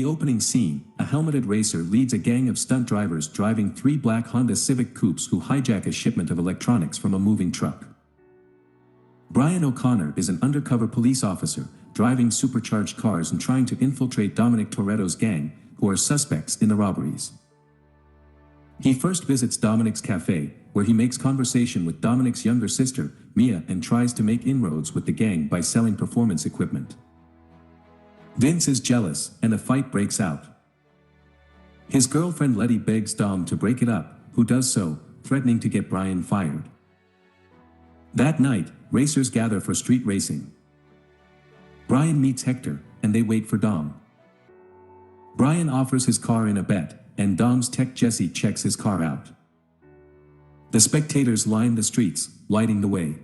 opening scene, a helmeted racer leads a gang of stunt drivers driving 3 black Honda Civic coupes who hijack a shipment of electronics from a moving truck. Brian O'Connor is an undercover police officer, driving supercharged cars and trying to infiltrate Dominic Toretto's gang, who are suspects in the robberies. He first visits Dominic's cafe, where he makes conversation with Dominic's younger sister, Mia, and tries to make inroads with the gang by selling performance equipment. Vince is jealous, and a fight breaks out. His girlfriend Letty begs Dom to break it up, who does so, threatening to get Brian fired. That night, racers gather for street racing. Brian meets Hector, and they wait for Dom. Brian offers his car in a bet, and Dom's tech Jesse checks his car out. The spectators line the streets, lighting the way.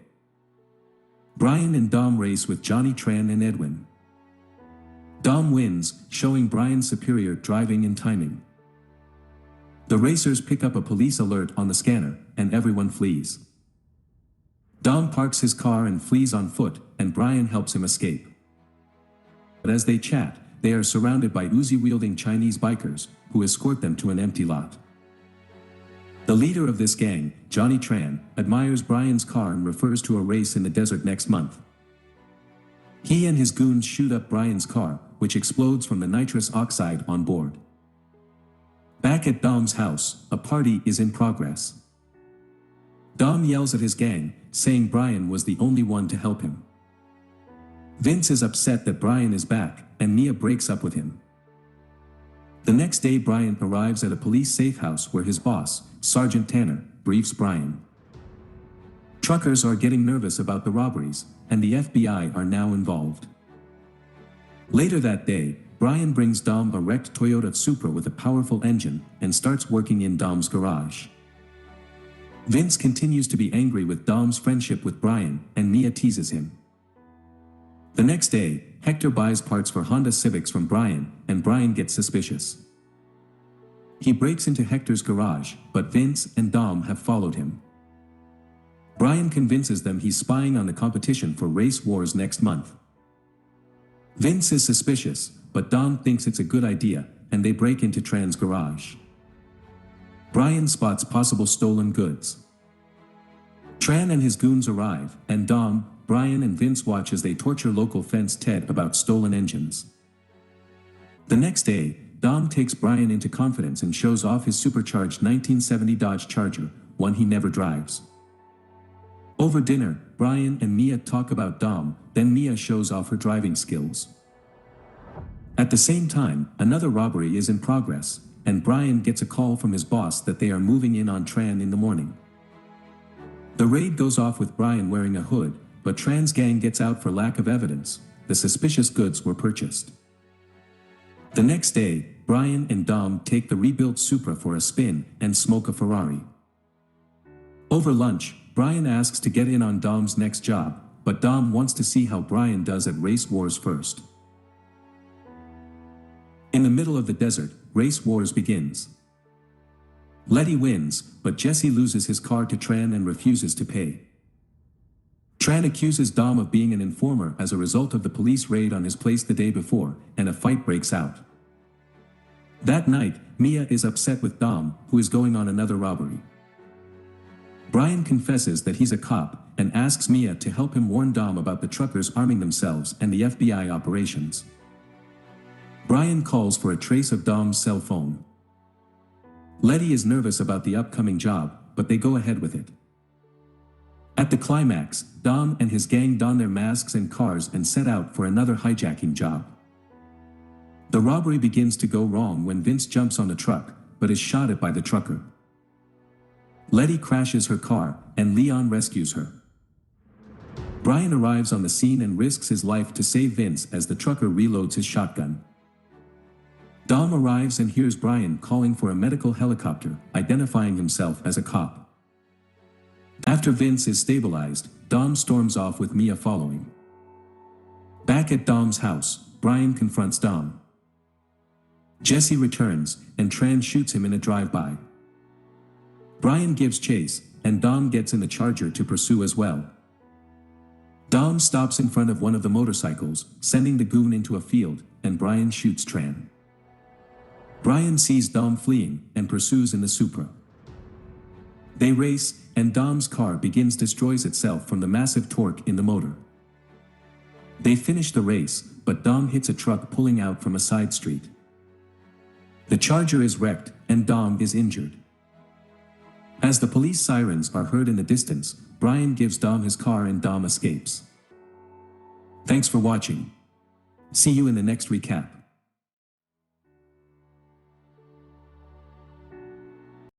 Brian and Dom race with Johnny Tran and Edwin. Dom wins, showing Brian's superior driving and timing. The racers pick up a police alert on the scanner, and everyone flees. Dom parks his car and flees on foot, and Brian helps him escape. But as they chat, they are surrounded by Uzi-wielding Chinese bikers, who escort them to an empty lot. The leader of this gang, Johnny Tran, admires Brian's car and refers to a race in the desert next month. He and his goons shoot up Brian's car, which explodes from the nitrous oxide on board. Back at Dom's house, a party is in progress. Dom yells at his gang, saying Brian was the only one to help him. Vince is upset that Brian is back, and Mia breaks up with him. The next day Brian arrives at a police safe house where his boss, Sergeant Tanner, briefs Brian. Truckers are getting nervous about the robberies, and the FBI are now involved. Later that day, Brian brings Dom a wrecked Toyota Supra with a powerful engine, and starts working in Dom's garage. Vince continues to be angry with Dom's friendship with Brian, and Mia teases him. The next day, Hector buys parts for Honda Civics from Brian, and Brian gets suspicious. He breaks into Hector's garage, but Vince and Dom have followed him. Brian convinces them he's spying on the competition for Race Wars next month. Vince is suspicious, but Dom thinks it's a good idea, and they break into Tran's garage. Brian spots possible stolen goods. Tran and his goons arrive, and Dom, Brian and Vince watch as they torture local fence Ted about stolen engines. The next day, Dom takes Brian into confidence and shows off his supercharged 1970 Dodge Charger, one he never drives. Over dinner, Brian and Mia talk about Dom, then Mia shows off her driving skills. At the same time, another robbery is in progress, and Brian gets a call from his boss that they are moving in on Tran in the morning. The raid goes off with Brian wearing a hood, but Tran's gang gets out for lack of evidence. The suspicious goods were purchased. The next day, Brian and Dom take the rebuilt Supra for a spin and smoke a Ferrari. Over lunch, Brian asks to get in on Dom's next job, but Dom wants to see how Brian does at Race Wars first. In the middle of the desert, Race Wars begins. Letty wins, but Jesse loses his car to Tran and refuses to pay. Tran accuses Dom of being an informer as a result of the police raid on his place the day before, and a fight breaks out. That night, Mia is upset with Dom, who is going on another robbery. Brian confesses that he's a cop, and asks Mia to help him warn Dom about the truckers arming themselves and the FBI operations. Brian calls for a trace of Dom's cell phone. Letty is nervous about the upcoming job, but they go ahead with it. At the climax, Dom and his gang don their masks and cars and set out for another hijacking job. The robbery begins to go wrong when Vince jumps on the truck, but is shot at by the trucker. Letty crashes her car, and Leon rescues her. Brian arrives on the scene and risks his life to save Vince as the trucker reloads his shotgun. Dom arrives and hears Brian calling for a medical helicopter, identifying himself as a cop. After Vince is stabilized, Dom storms off with Mia following. Back at Dom's house, Brian confronts Dom. Jesse returns, and Tran shoots him in a drive-by. Brian gives chase, and Dom gets in the Charger to pursue as well. Dom stops in front of one of the motorcycles, sending the goon into a field, and Brian shoots Tran. Brian sees Dom fleeing and pursues in the Supra. They race, and Dom's car destroys itself from the massive torque in the motor. They finish the race, but Dom hits a truck pulling out from a side street. The Charger is wrecked, and Dom is injured. As the police sirens are heard in the distance, Brian gives Dom his car and Dom escapes. Thanks for watching. See you in the next recap.